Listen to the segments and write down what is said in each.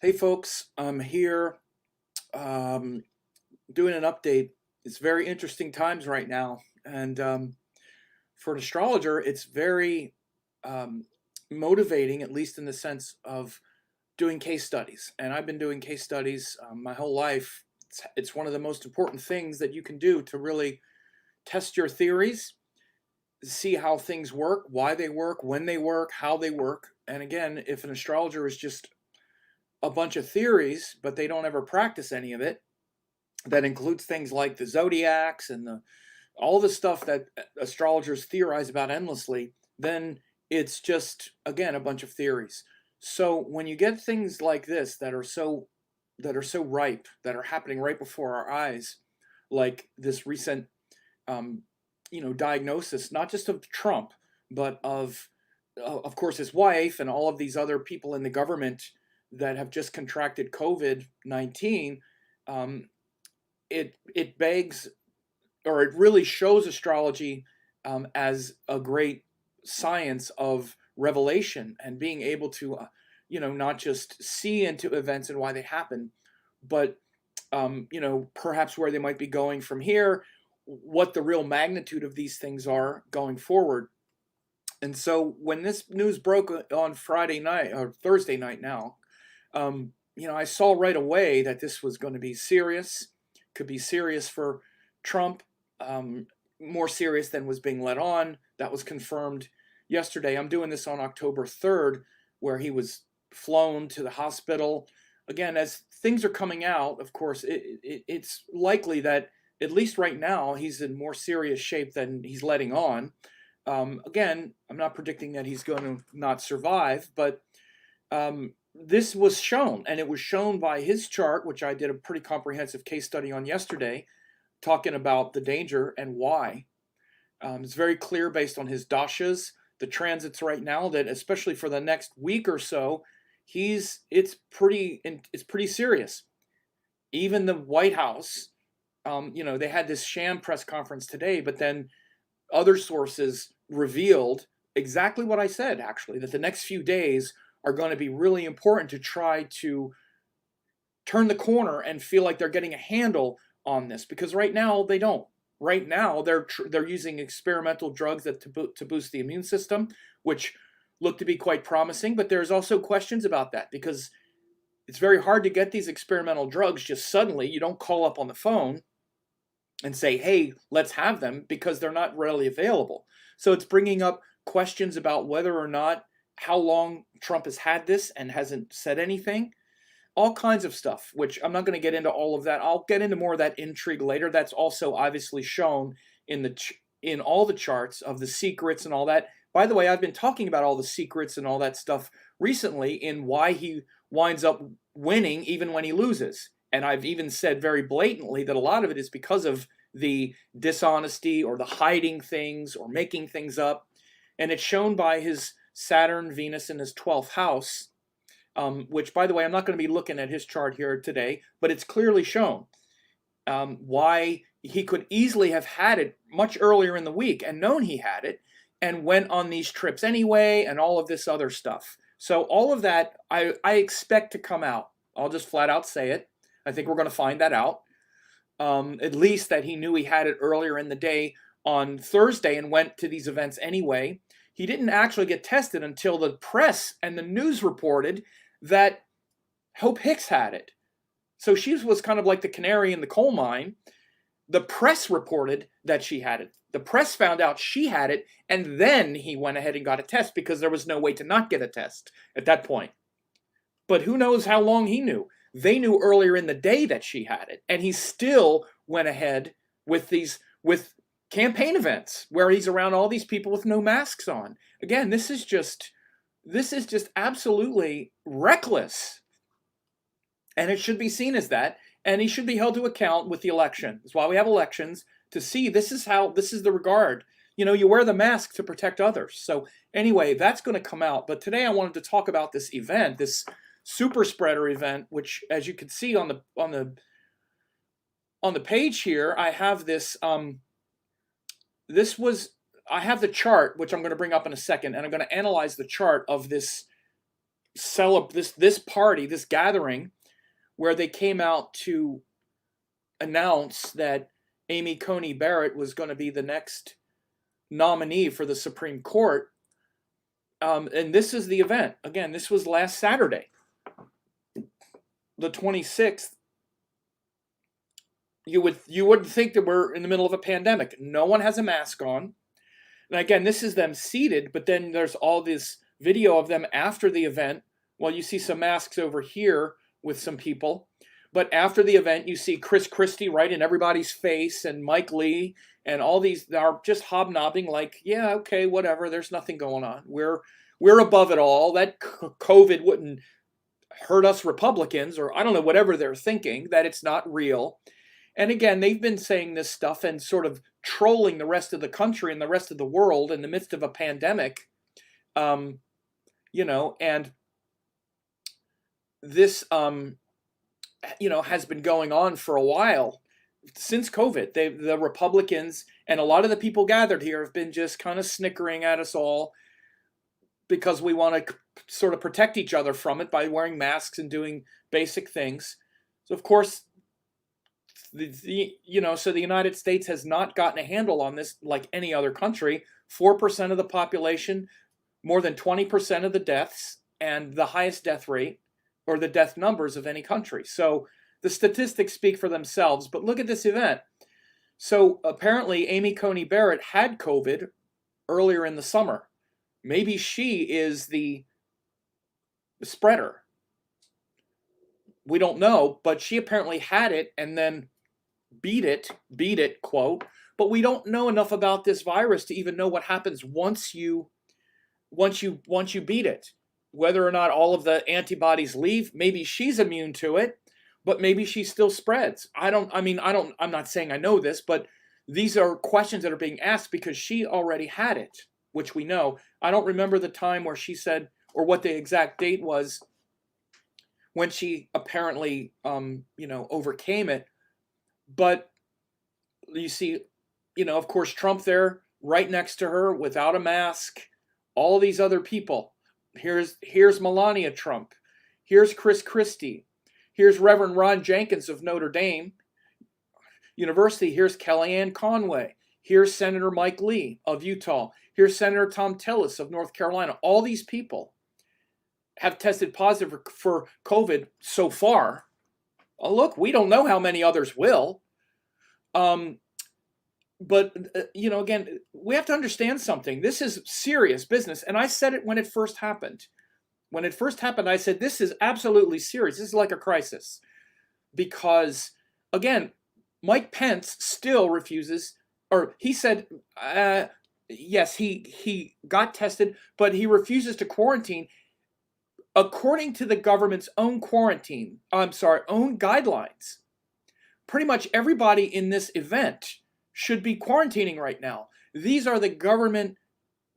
Hey folks, I'm here um, doing an update. It's very interesting times right now, and for an astrologer, it's very um, motivating, at least in the sense of doing case studies. And I've been doing case studies my whole life. It's one of the most important things that you can do to really test your theories, see how things work, why they work, when they work, how they work. And again, if an astrologer is just a bunch of theories, but they don't ever practice any of it, that includes things like the zodiacs and all the stuff that astrologers theorize about endlessly, then it's just again a bunch of theories. So when you get things like this that are so ripe, that are happening right before our eyes, like this recent um, diagnosis, not just of Trump, but of course his wife and all of these other people in the government that have just contracted COVID-19. um, it begs, or it really shows astrology as a great science of revelation and being able to not just see into events and why they happen, but perhaps where they might be going from here, what the real magnitude of these things are going forward. And so when this news broke on Friday night or Thursday night now, I saw right away that this was going to be serious, could be serious for Trump, um, more serious than was being let on. That was confirmed yesterday. I'm doing this on October 3rd, where he was flown to the hospital. Again, as things are coming out, of course, it's likely that, at least right now, he's in more serious shape than he's letting on. Again, I'm not predicting that he's going to not survive, but this was shown, and it was shown by his chart, which I did a pretty comprehensive case study on yesterday, talking about the danger and why. It's very clear based on his dashas, the transits right now, that especially for the next week or so, it's pretty serious. Even the White House, they had this sham press conference today, but then other sources revealed exactly what I said, actually, that the next few days are going to be really important to try to turn the corner and feel like they're getting a handle on this, because right now they don't. Right now they're using experimental drugs to boost the immune system, which look to be quite promising. But there's also questions about that, because it's very hard to get these experimental drugs just suddenly. You don't call up on the phone and say, hey, let's have them, because they're not readily available. So it's bringing up questions about whether or not, how long Trump has had this and hasn't said anything, all kinds of stuff, which I'm not going to get into all of that. I'll get into more of that intrigue later. That's also obviously shown in all the charts of the secrets and all that. By the way, I've been talking about all the secrets and all that stuff recently in why he winds up winning even when he loses. And I've even said very blatantly that a lot of it is because of the dishonesty or the hiding things or making things up. And it's shown by his Saturn, Venus in his 12th house, which, by the way, I'm not going to be looking at his chart here today, but it's clearly shown why he could easily have had it much earlier in the week and known he had it and went on these trips anyway and all of this other stuff. So all of that I expect to come out. I'll just flat out say it. I think we're going to find that out. At least that he knew he had it earlier in the day on Thursday and went to these events anyway. He didn't actually get tested until the press and the news reported that Hope Hicks had it. So she was kind of like the canary in the coal mine. The press reported that she had it. The press found out she had it, and then he went ahead and got a test, because there was no way to not get a test at that point. But who knows how long he knew? They knew earlier in the day that she had it, and he still went ahead with campaign events where he's around all these people with no masks on. Again, this is just absolutely reckless. And it should be seen as that. And he should be held to account with the election. That's why we have elections, to see this is the regard. You wear the mask to protect others. So anyway, that's going to come out. But today I wanted to talk about this event, this super spreader event, which, as you can see on the page here, I have this. I have the chart, which I'm going to bring up in a second, and I'm going to analyze the chart of this this party, this gathering, where they came out to announce that Coney Barrett was going to be the next nominee for the Supreme Court. And this is the event. Again, this was last Saturday, the 26th. You wouldn't think that we're in the middle of a pandemic. No one has a mask on. And again, this is them seated, but then there's all this video of them after the event. Well, you see some masks over here with some people. But after the event, you see Chris Christie right in everybody's face, and Mike Lee, and all these are just hobnobbing like, yeah, okay, whatever, there's nothing going on. We're above it all. That COVID wouldn't hurt us Republicans, or I don't know, whatever they're thinking, that it's not real. And again, they've been saying this stuff and sort of trolling the rest of the country and the rest of the world in the midst of a pandemic. And this, has been going on for a while since COVID. The Republicans and a lot of the people gathered here have been just kind of snickering at us all because we want to sort of protect each other from it by wearing masks and doing basic things. So of course, the United States has not gotten a handle on this like any other country. 4% of the population, more than 20% of the deaths, and the highest death rate or the death numbers of any country. So the statistics speak for themselves. But look at this event. So apparently Coney Barrett had COVID earlier in the summer. Maybe she is the spreader. We don't know, but she apparently had it and then beat it, quote. But we don't know enough about this virus to even know what happens once you beat it. Whether or not all of the antibodies leave, maybe she's immune to it, but maybe she still spreads. I'm not saying I know this, but these are questions that are being asked because she already had it, which we know. I don't remember the time where she said, or what the exact date was when she apparently, overcame it. But you see, of course, Trump there right next to her without a mask, all these other people. Here's Melania Trump. Here's Chris Christie. Here's Reverend Ron Jenkins of Notre Dame University. Here's Kellyanne Conway. Here's Senator Mike Lee of Utah. Here's Senator Tom Tillis of North Carolina. All these people have tested positive for COVID so far. Look, we don't know how many others will. But, again, we have to understand something. This is serious business. And I said it when it first happened. When it first happened, I said, this is absolutely serious. This is like a crisis. Because, again, Mike Pence still refuses, or he said, yes, he got tested, but he refuses to quarantine. According to the government's own own guidelines, pretty much everybody in this event should be quarantining right now. These are the government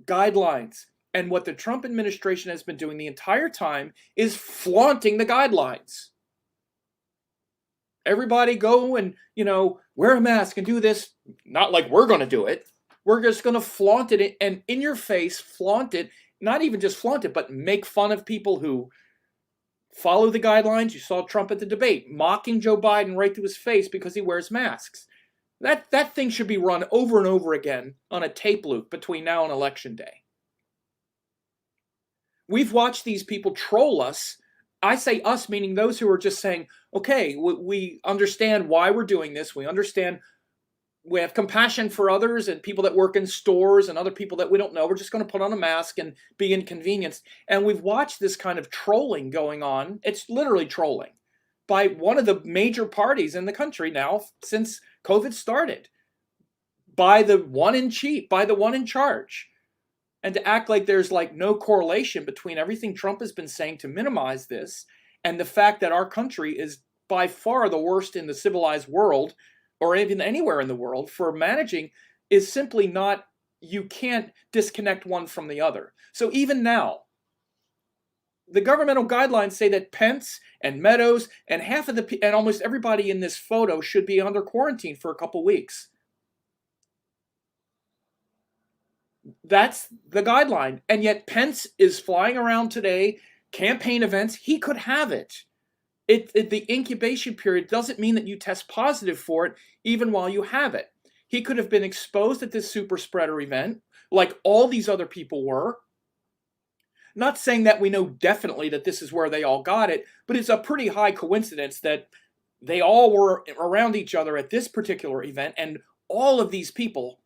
guidelines. And what the Trump administration has been doing the entire time is flaunting the guidelines. Everybody go and, wear a mask and do this. Not like we're going to do it. We're just going to flaunt it and in your face, flaunt it. Not even just flaunt it, but make fun of people who follow the guidelines. You saw Trump at the debate, mocking Joe Biden right to his face because he wears masks. That thing should be run over and over again on a tape loop between now and Election Day. We've watched these people troll us. I say us, meaning those who are just saying, okay, we understand why we're doing this. We understand we have compassion for others and people that work in stores and other people that we don't know. We're just going to put on a mask and be inconvenienced. And we've watched this kind of trolling going on. It's literally trolling by one of the major parties in the country now since COVID started, by the one in chief, by the one in charge. And to act like there's like no correlation between everything Trump has been saying to minimize this and the fact that our country is by far the worst in the civilized world or even anywhere in the world for managing is simply not, you can't disconnect one from the other. So even now, the governmental guidelines say that Pence and Meadows and and almost everybody in this photo should be under quarantine for a couple weeks. That's the guideline. And yet Pence is flying around today Campaign events, he could have it. The incubation period doesn't mean that you test positive for it even while you have it. He could have been exposed at this super spreader event like all these other people were. Not saying that we know definitely that this is where they all got it, but it's a pretty high coincidence that they all were around each other at this particular event, and all of these people,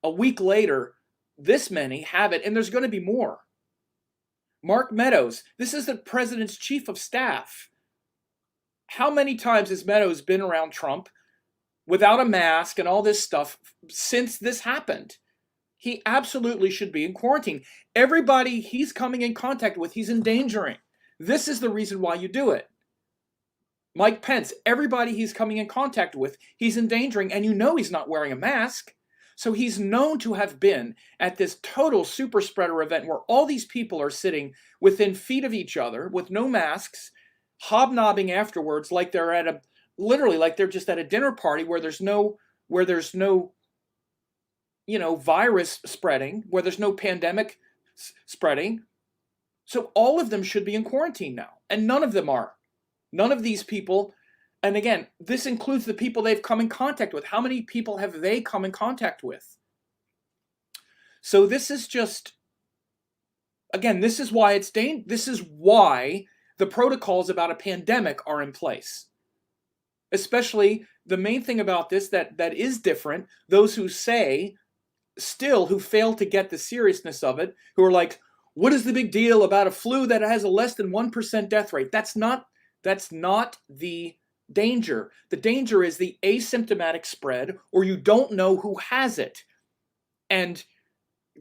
a week later, this many have it, and there's going to be more. Mark Meadows, this is the president's chief of staff. How many times has Meadows been around Trump without a mask and all this stuff since this happened? He absolutely should be in quarantine. Everybody he's coming in contact with, he's endangering. This is the reason why you do it. Mike Pence, everybody he's coming in contact with, he's endangering, and you know he's not wearing a mask. So he's known to have been at this total super spreader event where all these people are sitting within feet of each other with no masks, hobnobbing afterwards like they're at literally like they're just at a dinner party where there's no virus spreading, where there's no pandemic spreading. So all of them should be in quarantine now, and none of them are. None of these people, and again, this includes the people they've come in contact with. How many people have they come in contact with? So this is just, again, this is why this is why the protocols about a pandemic are in place. Especially the main thing about this that is different, those who say, still, who fail to get the seriousness of it, who are like, what is the big deal about a flu that has a less than 1% death rate? That's not the danger. The danger is the asymptomatic spread, or you don't know who has it. And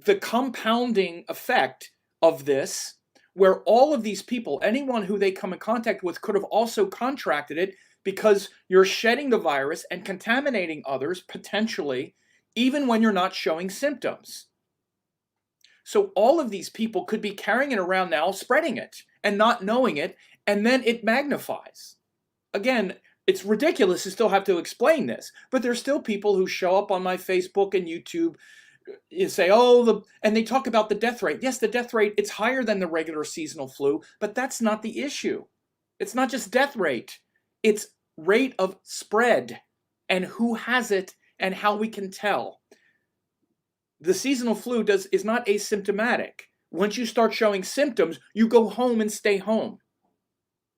the compounding effect of this, where all of these people, anyone who they come in contact with, could have also contracted it, because you're shedding the virus and contaminating others potentially, even when you're not showing symptoms. So all of these people could be carrying it around now, spreading it and not knowing it, and then it magnifies. Again, it's ridiculous to still have to explain this, but there's still people who show up on my Facebook and YouTube and say, and they talk about the death rate. Yes, the death rate, it's higher than the regular seasonal flu, but that's not the issue. It's not just death rate. It's rate of spread and who has it and how we can tell. The seasonal flu is not asymptomatic. Once you start showing symptoms, you go home and stay home.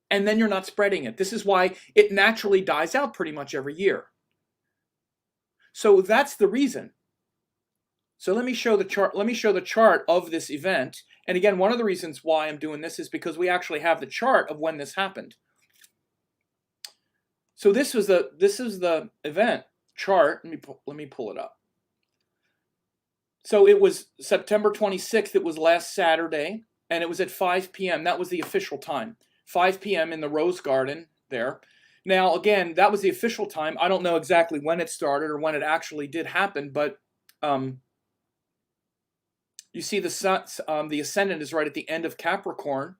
And then you're not spreading it. This is why it naturally dies out pretty much every year. So that's the reason. So let me show the chart. Let me show the chart of this event. And again, one of the reasons why I'm doing this is because we actually have the chart of when this happened. So this is the event chart. Let me pull it up. So it was September 26th. It was last Saturday, and it was at 5 p.m. That was the official time. 5 p.m. in the Rose Garden there. Now, again, that was the official time. I don't know exactly when it started or when it actually did happen, but you see the sun, the ascendant is right at the end of Capricorn.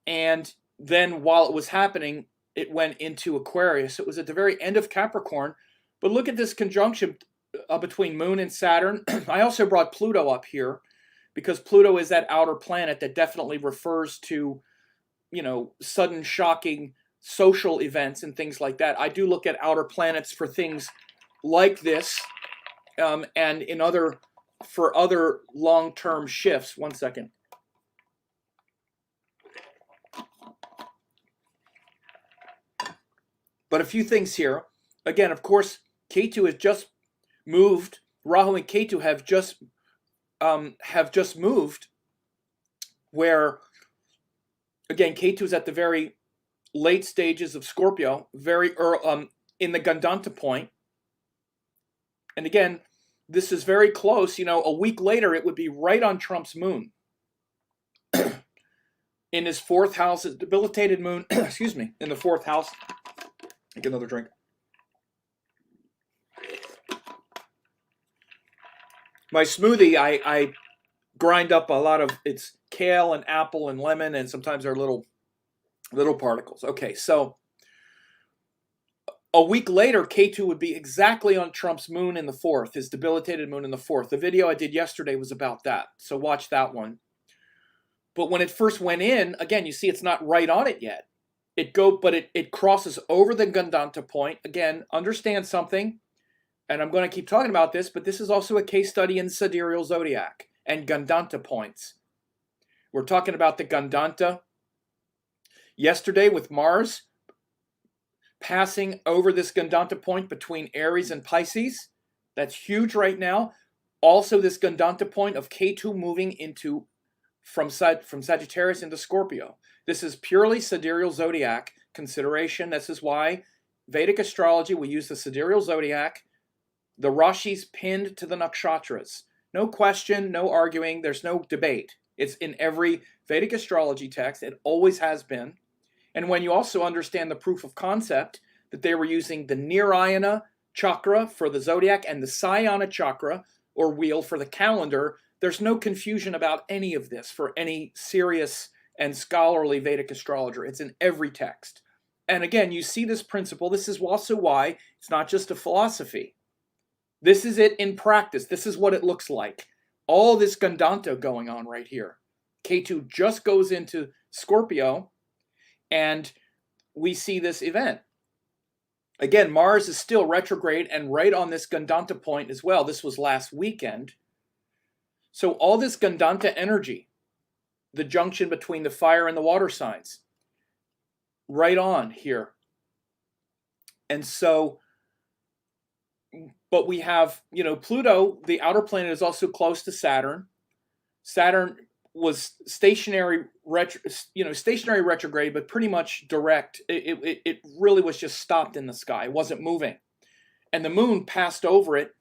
And then while it was happening, it went into Aquarius. It was at the very end of Capricorn. But look at this conjunction between Moon and Saturn. I also brought Pluto up here because Pluto is that outer planet that definitely refers to, sudden, shocking social events and things like that. I do look at outer planets for things like this, and for other long-term shifts. One second. But a few things here. Again, of course, Ketu has just moved. Rahu and Ketu have just moved. Where, again, Ketu is at the very late stages of Scorpio, very early, in the Gandanta point. And again, this is very close. A week later, it would be right on Trump's moon. In his fourth house, his debilitated moon, excuse me, in the fourth house. Take another drink. My smoothie, I grind up a lot of, it's kale and apple and lemon, and sometimes they're little particles. Okay, so a week later, Ketu would be exactly on Trump's moon in the fourth, his debilitated moon in the fourth. The video I did yesterday was about that, so watch that one. But when it first went in, again, you see it's not right on it yet. It crosses over the Gandanta point. Again, understand something, and I'm going to keep talking about this, but this is also a case study in sidereal zodiac and Gandanta points. We're talking about the Gandanta yesterday with Mars passing over this Gandanta point between Aries and Pisces. That's huge right now. Also, this Gandanta point of Ketu moving into from Sagittarius into Scorpio. This is purely sidereal zodiac consideration. This is why Vedic astrology, we use the sidereal zodiac, the Rashis pinned to the nakshatras. No question, no arguing, there's no debate. It's in every Vedic astrology text. It always has been. And when you also understand the proof of concept that they were using the Nirayana chakra for the zodiac and the Sayana chakra or wheel for the calendar, there's no confusion about any of this for any serious and scholarly Vedic astrologer. It's in every text. And again, you see this principle. This is also why it's not just a philosophy. This is it in practice. This is what it looks like. All this Gandanta going on right here. Ketu just goes into Scorpio, and we see this event. Again, Mars is still retrograde and right on this Gandanta point as well. This was last weekend. So all this Gandanta energy, the junction between the fire and the water signs, right on here. And so, but we have, Pluto, the outer planet, is also close to Saturn. Saturn was stationary retrograde, but pretty much direct. It really was just stopped in the sky. It wasn't moving. And the moon passed over it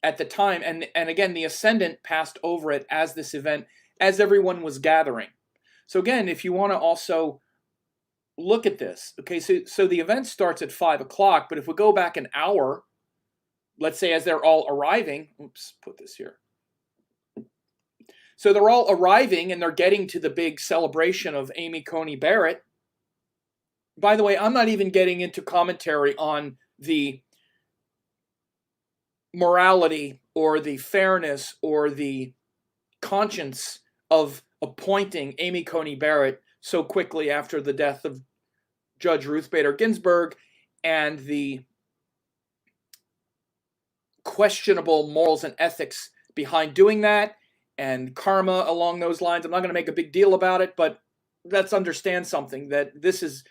at the time. And again, the ascendant passed over it as this event, as everyone was gathering. So again, if you want to also look at this, okay, so the event starts at 5 o'clock, but if we go back an hour, let's say as they're all arriving, put this here. So they're all arriving and they're getting to the big celebration of Amy Coney Barrett. By the way, I'm not even getting into commentary on the morality or the fairness or the conscience of appointing Amy Coney Barrett so quickly after the death of Judge Ruth Bader Ginsburg and the questionable morals and ethics behind doing that and karma along those lines. I'm not going to make a big deal about it, but let's understand something, that this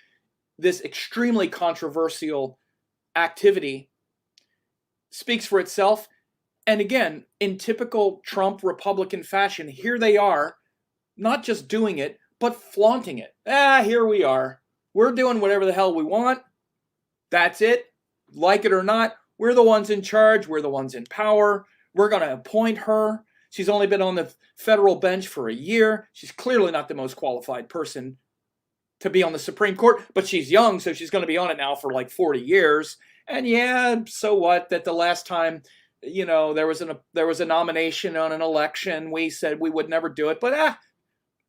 extremely controversial activity speaks for itself. And again, in typical Trump Republican fashion, here they are, not just doing it, but flaunting it. Here we are. We're doing whatever the hell we want. That's it. Like it or not, we're the ones in charge. We're the ones in power. We're going to appoint her. She's only been on the federal bench for a year. She's clearly not the most qualified person to be on the Supreme Court, but she's young, so she's going to be on it now for like 40 years. And yeah, so what? That the last time, there was a nomination on an election, we said we would never do it, but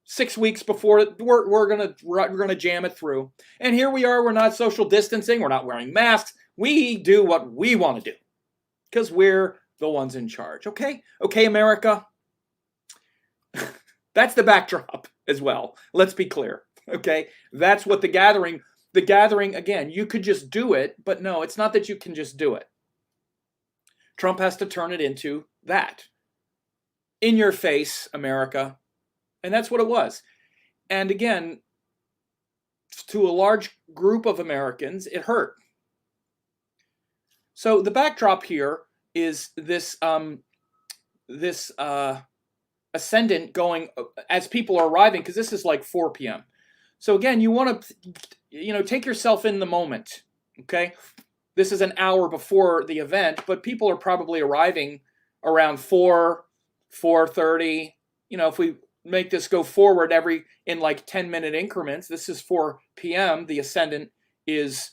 6 weeks before, we're gonna jam it through. And here we are. We're not social distancing. We're not wearing masks. We do what we want to do because we're the ones in charge. Okay, America. That's the backdrop as well. Let's be clear. Okay, that's what the gathering, again, you could just do it, but no, it's not that you can just do it. Trump has to turn it into that. In your face, America. And that's what it was. And again, to a large group of Americans, it hurt. So the backdrop here is this ascendant going as people are arriving, because this is like 4 p.m. So again, you want to, take yourself in the moment, okay? This is an hour before the event, but people are probably arriving around 4:30. If we make this go forward in like 10-minute increments, this is 4 p.m. The ascendant is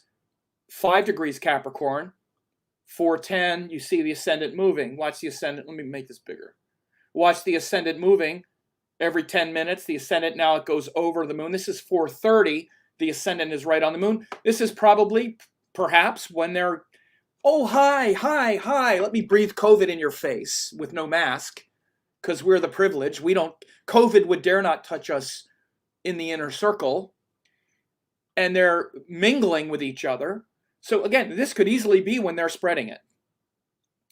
5 degrees Capricorn. 4:10, you see the ascendant moving. Watch the ascendant. Let me make this bigger. Watch the ascendant moving every 10 minutes. The ascendant, now it goes over the moon. This is 4:30. The ascendant is right on the moon. This is probably, perhaps, when they're, oh, hi, let me breathe COVID in your face with no mask. because we're the privileged. We don't, COVID would dare not touch us in the inner circle, and they're mingling with each other. So again, this could easily be when they're spreading it.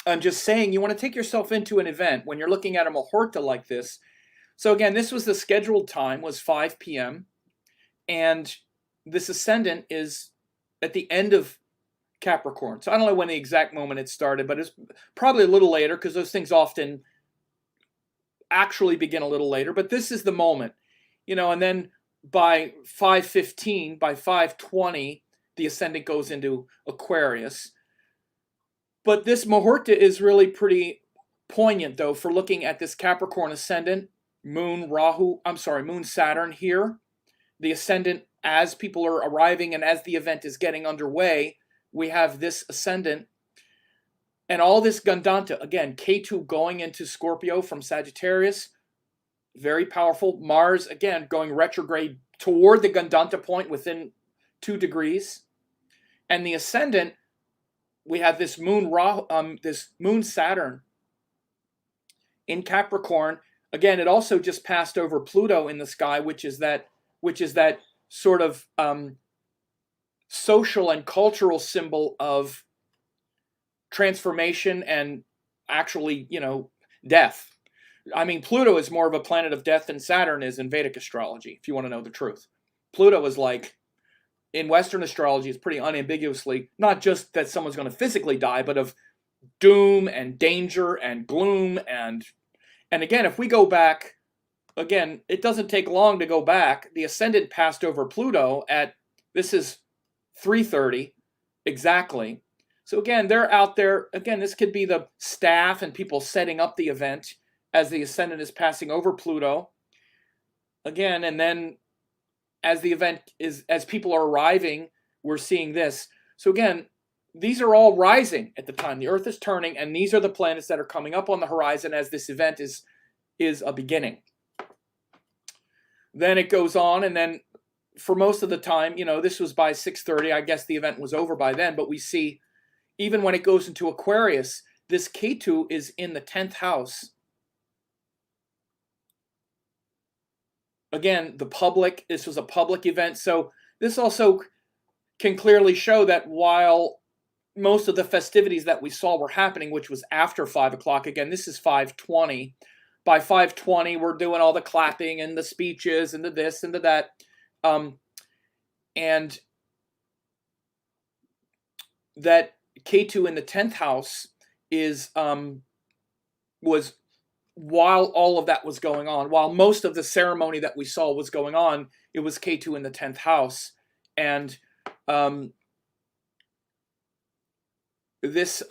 I'm just saying, you want to take yourself into an event when you're looking at a Muhurta like this. So again, this was the scheduled time, was 5 p.m. And this ascendant is at the end of Capricorn. So I don't know when the exact moment it started, but it's probably a little later, because those things often actually begin a little later. But this is the moment, and then by 5:15, by 5:20, the ascendant goes into Aquarius. But this Muhurta is really pretty poignant, though, for looking at this Capricorn ascendant, Moon Saturn here. The ascendant, as people are arriving and as the event is getting underway, we have this ascendant and all this Gandanta. Again, Ketu going into Scorpio from Sagittarius, very powerful. Mars, again, going retrograde toward the Gandanta point within 2 degrees. And the ascendant, we have this Moon Saturn in Capricorn. Again, it also just passed over Pluto in the sky, which is that sort of social and cultural symbol of transformation and actually, death. I mean, Pluto is more of a planet of death than Saturn is in Vedic astrology, if you want to know the truth. Pluto is like, in Western astrology, it's pretty unambiguously, not just that someone's going to physically die, but of doom and danger and gloom. And again, if we go back, again, it doesn't take long to go back. The ascendant passed over Pluto this is 3:30 exactly. So again, they're out there. Again, this could be the staff and people setting up the event as the ascendant is passing over Pluto. Again, and then as people are arriving, we're seeing this. So again, these are all rising at the time. The Earth is turning, and these are the planets that are coming up on the horizon as this event is a beginning. Then it goes on, and then for most of the time, this was by 6:30. I guess the event was over by then, but we see, even when it goes into Aquarius, this Ketu is in the 10th house. Again, this was a public event. So this also can clearly show that while most of the festivities that we saw were happening, which was after 5 o'clock, again, this is 5:20. By 5:20, we're doing all the clapping and the speeches and the this and the that. And that Ketu in the 10th house was while all of that was going on, while most of the ceremony that we saw was going on, it was Ketu in the 10th house. And this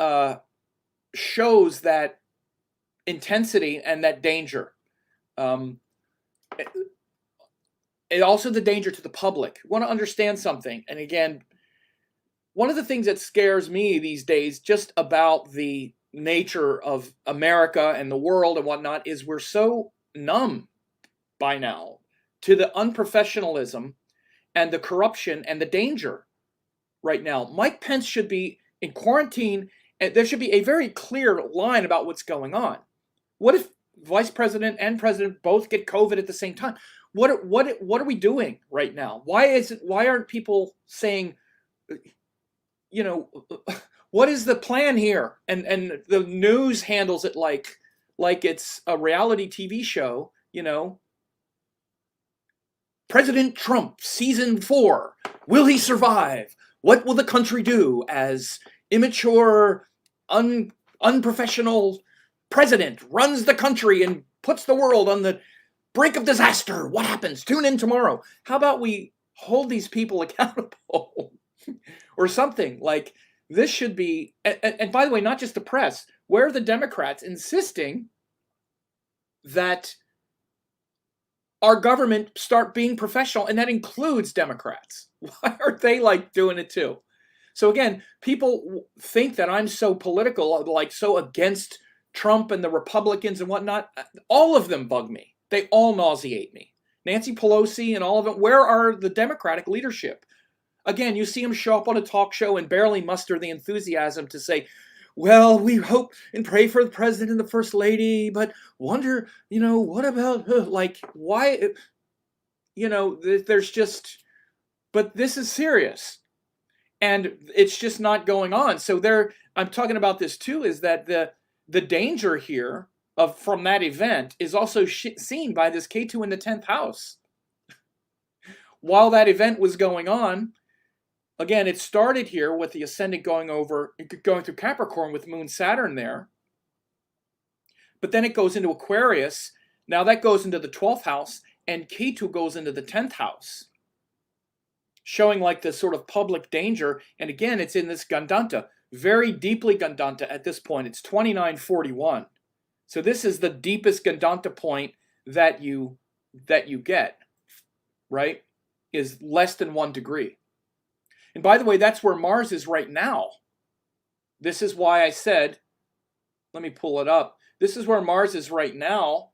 shows that intensity and that danger. And also the danger to the public. We want to understand something. And again, one of the things that scares me these days just about the nature of America and the world and whatnot is we're so numb by now to the unprofessionalism and the corruption and the danger right now. Mike Pence should be in quarantine, and there should be a very clear line about what's going on. What if vice president and president both get COVID at the same time? What are we doing right now? Why aren't people saying, what is the plan here? And the news handles it like it's a reality TV show, President Trump, season 4. Will he survive? What will the country do as immature, unprofessional president runs the country and puts the world on the brink of disaster? What happens? Tune in tomorrow. How about we hold these people accountable or something? Like, this should be, and by the way, not just the press. Where are the Democrats insisting that our government start being professional? And that includes Democrats. Why aren't they doing it too? So again, people think that I'm so political, so against Trump and the Republicans and whatnot. All of them bug me. They all nauseate me. Nancy Pelosi and all of them. Where are the Democratic leadership? Again, you see them show up on a talk show and barely muster the enthusiasm to say, well, we hope and pray for the president and the first lady, but wonder, what about like why, there's just, but this is serious and it's just not going on. So I'm talking about this too, is that the danger here from that event is also seen by this K2 in the 10th house. While that event was going on, again, it started here with the ascendant going through Capricorn with Moon Saturn there. But then it goes into Aquarius. Now that goes into the 12th house, and K2 goes into the 10th house, showing like this sort of public danger. And again, it's in this Gandanta, very deeply Gandanta at this point. It's 2941. So this is the deepest Gandanta point that you get, right? Is less than 1 degree. And by the way, that's where Mars is right now. This is why I said, let me pull it up. This is where Mars is right now,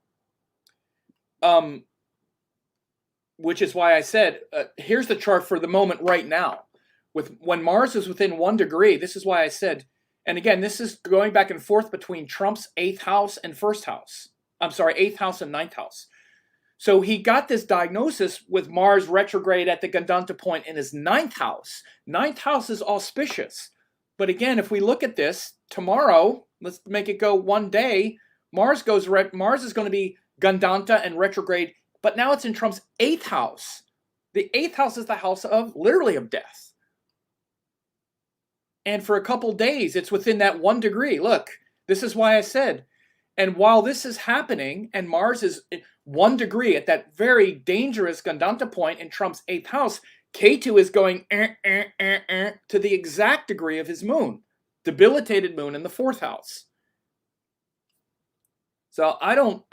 which is why I said, here's the chart for the moment right now. When Mars is within 1 degree, this is why I said, and again, this is going back and forth between Trump's 8th house and 1st house. I'm sorry, 8th house and 9th house. So he got this diagnosis with Mars retrograde at the Gandanta point in his 9th house. 9th house is auspicious. But again, if we look at this, tomorrow, let's make it go one day, Mars is going to be Gandanta and retrograde, but now it's in Trump's 8th house. The 8th house is the house of, literally, of death. And for a couple days, it's within that 1 degree. Look, this is why I said, and while this is happening, and Mars is 1 degree at that very dangerous Gandanta point in Trump's 8th house, K2 is going to the exact degree of his moon, debilitated moon in the 4th house. So I don't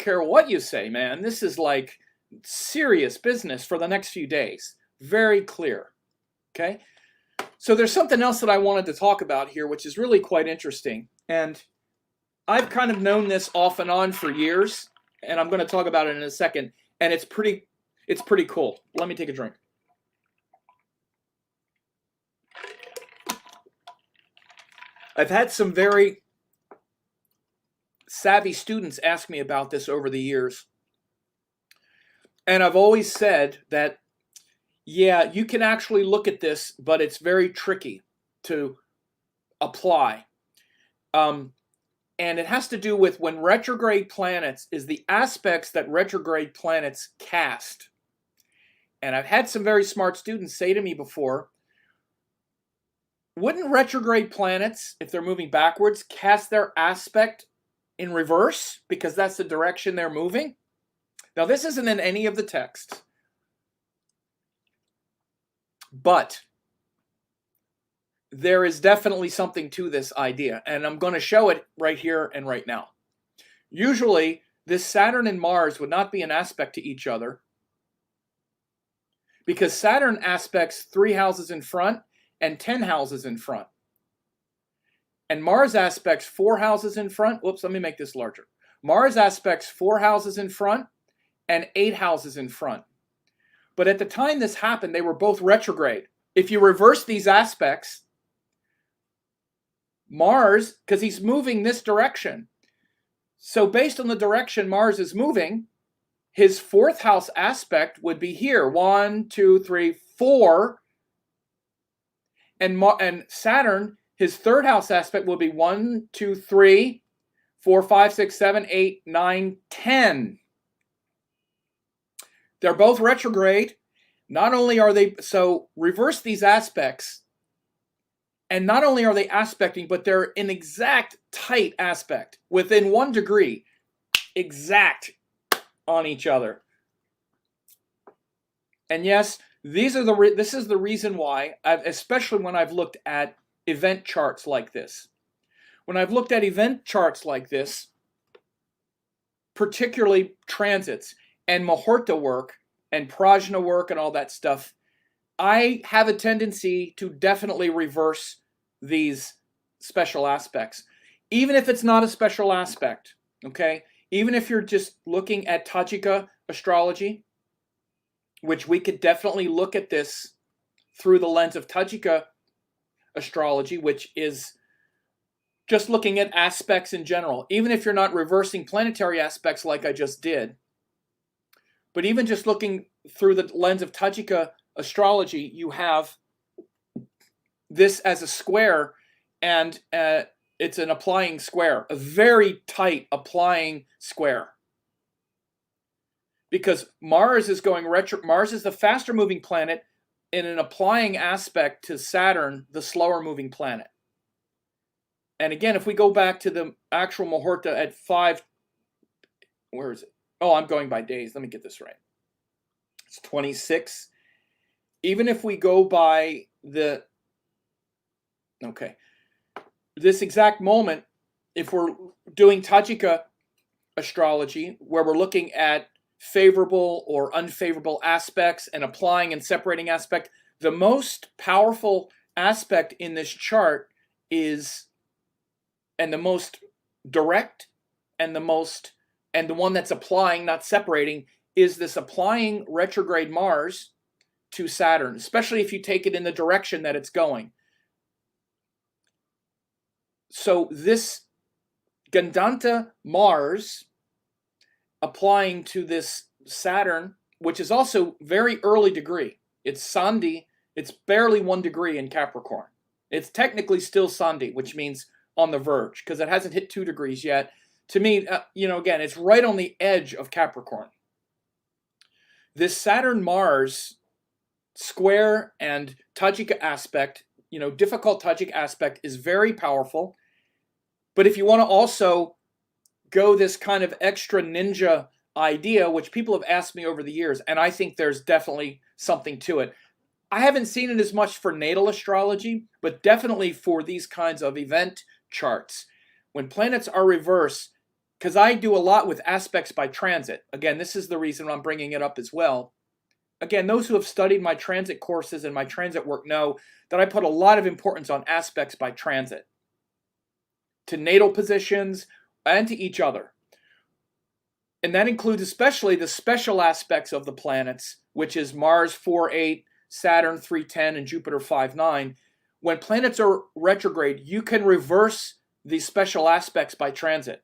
care what you say, man. This is like serious business for the next few days. Very clear. Okay? So there's something else that I wanted to talk about here, which is really quite interesting. And I've kind of known this off and on for years, and I'm going to talk about it in a second. And it's pretty cool. Let me take a drink. I've had some very savvy students ask me about this over the years. And I've always said that, yeah, you can actually look at this, but it's very tricky to apply. And it has to do with when retrograde planets is the aspects that retrograde planets cast. And I've had some very smart students say to me before, wouldn't retrograde planets, if they're moving backwards, cast their aspect in reverse because that's the direction they're moving? Now, this isn't in any of the texts, but there is definitely something to this idea, and I'm going to show it right here and right now. Usually, this Saturn and Mars would not be an aspect to each other because Saturn aspects 3 houses in front and 10 houses in front. And Mars aspects 4 houses in front. Whoops, let me make this larger. Mars aspects 4 houses in front and 8 houses in front. But at the time this happened, they were both retrograde. If you reverse these aspects, Mars, because he's moving this direction. So based on the direction Mars is moving, his 4th house aspect would be here. 1, 2, 3, 4. And Saturn, his 3rd house aspect will be 1, 2, 3, 4, 5, 6, 7, 8, 9, 10. They're both retrograde. Not only are they, so reverse these aspects, and not only are they aspecting, but they're an exact tight aspect within 1 degree, exact on each other. And yes, this is the reason why, especially when I've looked at event charts like this. When I've looked at event charts like this, particularly transits and Muhurta work and Prajna work and all that stuff, I have a tendency to definitely reverse these special aspects. Even if it's not a special aspect, okay? Even if you're just looking at Tajika astrology, which we could definitely look at this through the lens of Tajika astrology, which is just looking at aspects in general, even if you're not reversing planetary aspects like I just did, but even just looking through the lens of Tajika astrology, you have this as a square, and it's an applying square, a very tight applying square. Because Mars is going retro. Mars is the faster moving planet in an applying aspect to Saturn, the slower moving planet. And again, if we go back to the actual Muhurta at 5, where is it? Oh, I'm going by days. Let me get this right. It's 26. Even if we go by the, okay, this exact moment, if we're doing Tajika astrology, where we're looking at favorable or unfavorable aspects and applying and separating aspect, the most powerful aspect in this chart is, and the most direct, and the one that's applying, not separating, is this applying retrograde Mars to Saturn, especially if you take it in the direction that it's going. So this Gandanta Mars applying to this Saturn, which is also very early degree. It's Sandhi. It's barely 1 degree in Capricorn. It's technically still Sandhi, which means on the verge, because it hasn't hit 2 degrees yet. To me, again, it's right on the edge of Capricorn. This Saturn-Mars square and Tajika aspect, difficult Tajik aspect, is very powerful. But if you want to also go this kind of extra ninja idea, which people have asked me over the years, and I think there's definitely something to it. I haven't seen it as much for natal astrology, but definitely for these kinds of event charts. When planets are reversed, because I do a lot with aspects by transit. Again, this is the reason I'm bringing it up as well. Again, those who have studied my transit courses and my transit work know that I put a lot of importance on aspects by transit, to natal positions, and to each other. And that includes especially the special aspects of the planets, which is Mars 4-8, Saturn 3-10, and Jupiter 5-9. When planets are retrograde, you can reverse these special aspects by transit.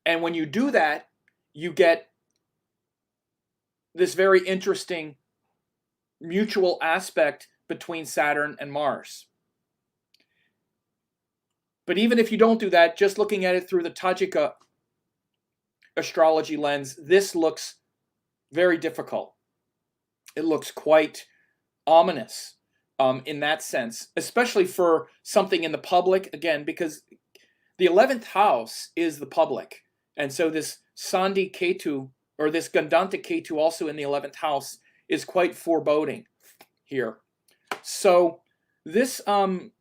And when you do that, you get this very interesting mutual aspect between Saturn and Mars. But even if you don't do that, just looking at it through the Tajika astrology lens, this looks very difficult. It looks quite ominous in that sense, especially for something in the public, again, because the 11th house is the public. And so this Sandhi Ketu, or this Gandanta Ketu also in the 11th house, is quite foreboding here. So this, I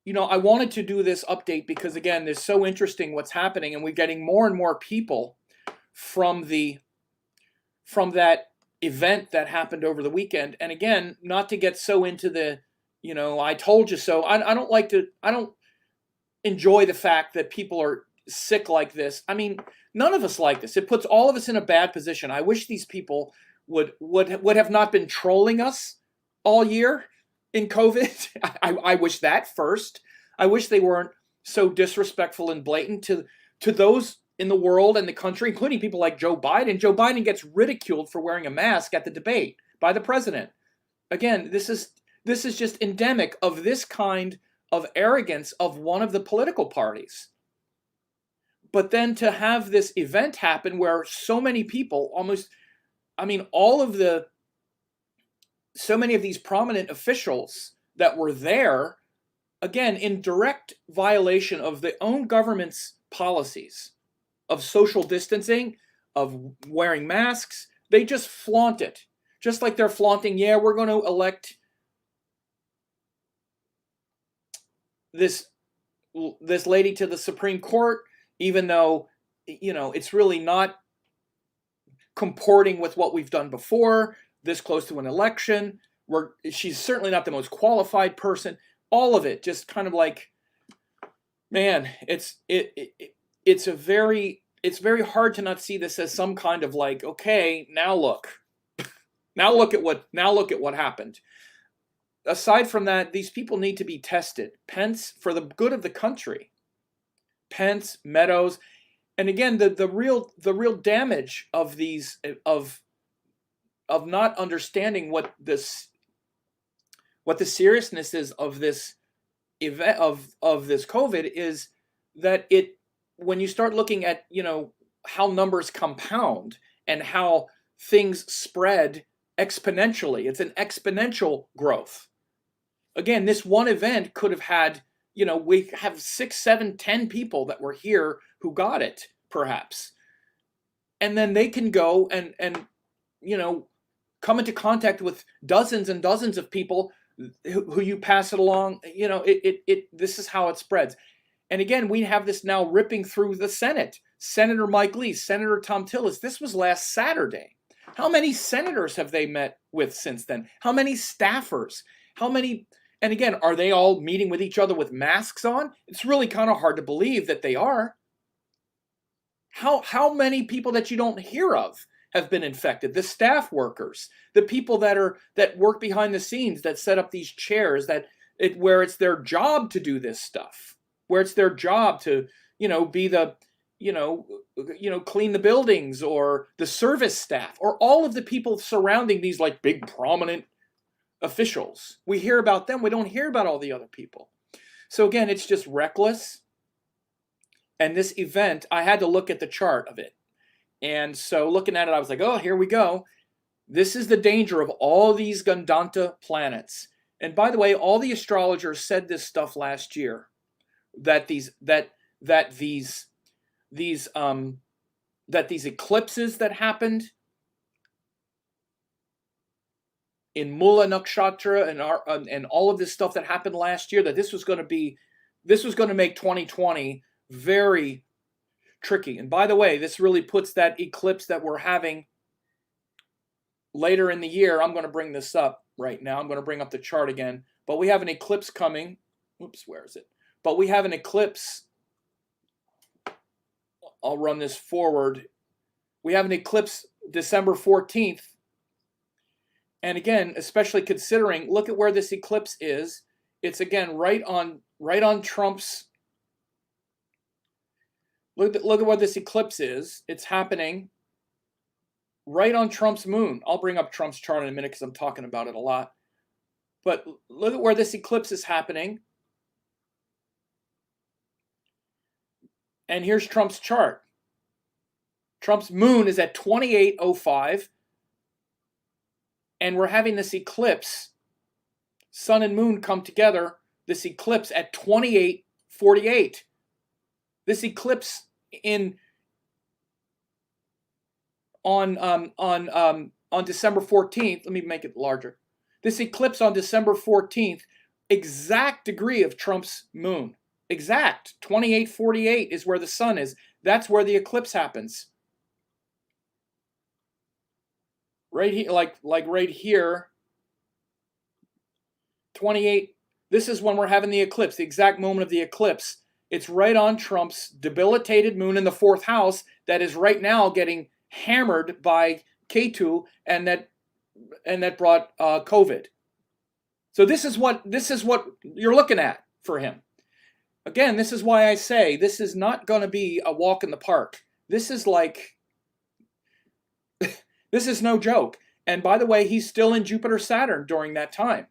wanted to do this update because, again, it's so interesting what's happening, and we're getting more and more people from that event that happened over the weekend. And again, not to get so into the, I told you so. I don't enjoy the fact that people are sick like this. I mean, none of us like this. It puts all of us in a bad position. I wish these people would have not been trolling us all year in COVID. I wish that first. I wish they weren't so disrespectful and blatant to those in the world and the country, including people like Joe Biden. Joe Biden gets ridiculed for wearing a mask at the debate by the president. Again, this is just endemic of this kind of arrogance of one of the political parties. But then to have this event happen where so many people, so many of these prominent officials that were there, again, in direct violation of their own government's policies of social distancing, of wearing masks, they just flaunt it. Just like they're flaunting, yeah, we're going to elect this lady to the Supreme Court, even though, it's really not comporting with what we've done before, this close to an election, where she's certainly not the most qualified person. All of it just kind of like, man, it's very hard to not see this as some kind of like, okay, now look at what happened. aside from that, these people need to be tested. Pence, for the good of the country. Pence, Meadows, and again, the real damage of these of not understanding what the seriousness is of this event of this COVID is that when you start looking at how numbers compound and how things spread exponentially, it's an exponential growth. Again, this one event could have had, we have 6, 7, 10 people that were here who got it, perhaps. And then they can go and come into contact with dozens and dozens of people who you pass it along. This is how it spreads. And again, we have this now ripping through the Senate. Senator Mike Lee, Senator Tom Tillis, this was last Saturday. How many senators have they met with since then? How many staffers? How many? And again, are they all meeting with each other with masks on? It's really kind of hard to believe that they are. How many people that you don't hear of have been infected? The staff workers, the people that work behind the scenes, that set up these chairs, where it's their job to do this stuff, where it's their job to, be the, clean the buildings, or the service staff, or all of the people surrounding these like big prominent officials. We hear about them. We don't hear about all the other people. So again, it's just reckless. And this event, I had to look at the chart of it. And so looking at it, I was like, oh, here we go. This is the danger of all these Gandanta planets. And by the way, all the astrologers said this stuff last year, that these eclipses that happened in Mula Nakshatra and all of this stuff that happened last year, that this was going to make 2020 very tricky. And by the way, this really puts that eclipse that we're having later in the year. I'm going to bring this up right now. I'm going to bring up the chart again. But we have an eclipse coming. Oops, where is it? But we have an eclipse. I'll run this forward. We have an eclipse December 14th. And again, especially considering, look at where this eclipse is. It's again right on Trump's. Look at what this eclipse is. It's happening right on Trump's moon. I'll bring up Trump's chart in a minute because I'm talking about it a lot. But look at where this eclipse is happening. And here's Trump's chart. Trump's moon is at 2805. And we're having this eclipse. Sun and moon come together. This eclipse at 2848. This eclipse on December 14th, let me make it larger. This eclipse on December 14th, exact degree of Trump's moon. Exact. 2848 is where the sun is. That's where the eclipse happens. Right here, like right here. 28. This is when we're having the eclipse, the exact moment of the eclipse. It's right on Trump's debilitated moon in the 4th house that is right now getting hammered by Ketu, and that brought COVID. So this is what you're looking at for him. Again, this is why I say this is not going to be a walk in the park. This is this is no joke. And by the way, he's still in Jupiter Saturn during that time.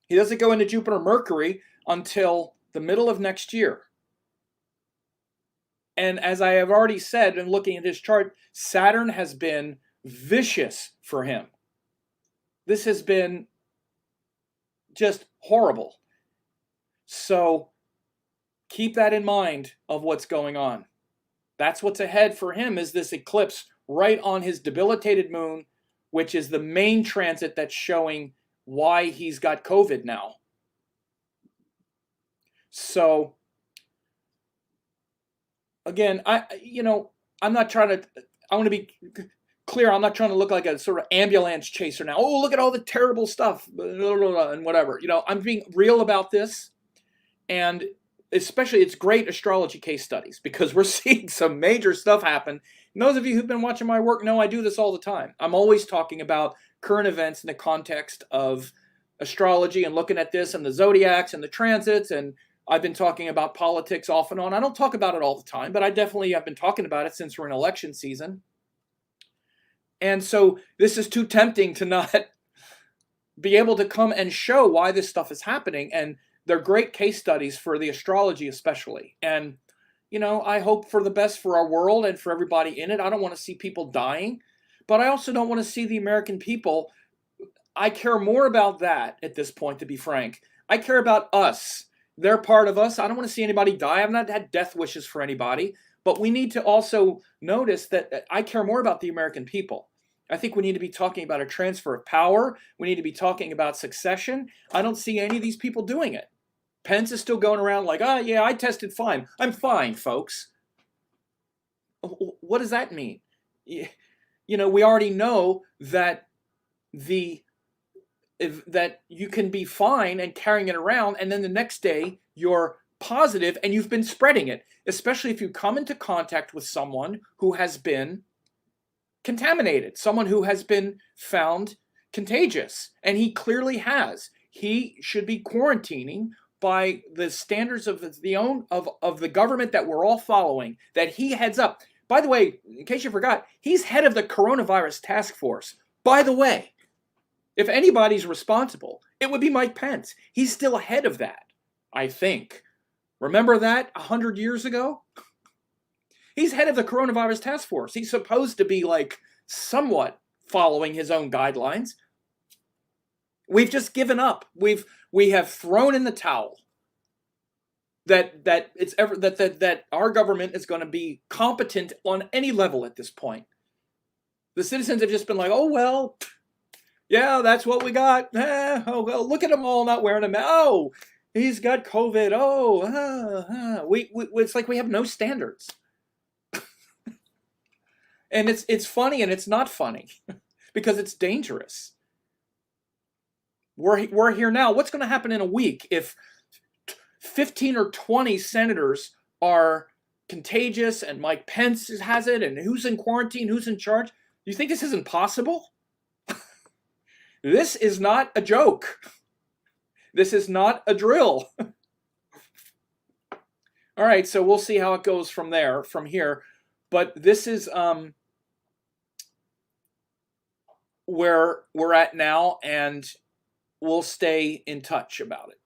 He doesn't go into Jupiter Mercury until the middle of next year. And as I have already said, in looking at his chart, Saturn has been vicious for him. This has been just horrible. So keep that in mind of what's going on. That's what's ahead for him, is this eclipse right on his debilitated moon, which is the main transit that's showing why he's got COVID now. So again, I want to be clear. I'm not trying to look like a sort of ambulance chaser now. Oh, look at all the terrible stuff and whatever. I'm being real about this. And especially, it's great astrology case studies because we're seeing some major stuff happen. And those of you who've been watching my work know I do this all the time. I'm always talking about current events in the context of astrology and looking at this and the zodiacs and the transits, and I've been talking about politics off and on. I don't talk about it all the time, but I definitely have been talking about it since we're in election season. And so this is too tempting to not be able to come and show why this stuff is happening. And they're great case studies for the astrology especially. And, I hope for the best for our world and for everybody in it. I don't want to see people dying, but I also don't want to see the American people. I care more about that at this point, to be frank. I care about us. They're part of us. I don't want to see anybody die. I've not had death wishes for anybody. But we need to also notice that I care more about the American people. I think we need to be talking about a transfer of power. We need to be talking about succession. I don't see any of these people doing it. Pence is still going around like, yeah, I tested fine. I'm fine, folks. What does that mean? We already know that that you can be fine and carrying it around, and then the next day you're positive and you've been spreading it, especially if you come into contact with someone who has been contaminated, someone who has been found contagious, and he clearly has. He should be quarantining by the standards of the government that we're all following, that he heads up. By the way, in case you forgot, he's head of the coronavirus task force. By the way, if anybody's responsible, it would be Mike Pence. He's still ahead of that, I think. Remember that 100 years ago? He's head of the coronavirus task force. He's supposed to be somewhat following his own guidelines. We've just given up. We have thrown in the towel that our government is going to be competent on any level at this point. The citizens have just been like, oh well, yeah, that's what we got. Oh well, look at them all not wearing a mask. Oh, he's got COVID. Oh, it's like we have no standards. And it's funny and it's not funny because it's dangerous. We're here now. What's going to happen in a week if 15 or 20 senators are contagious and Mike Pence has it, and who's in quarantine, who's in charge? Do you think this isn't possible? This is not a joke. This is not a drill. All right, so we'll see how it goes from here. But this is where we're at now, and we'll stay in touch about it.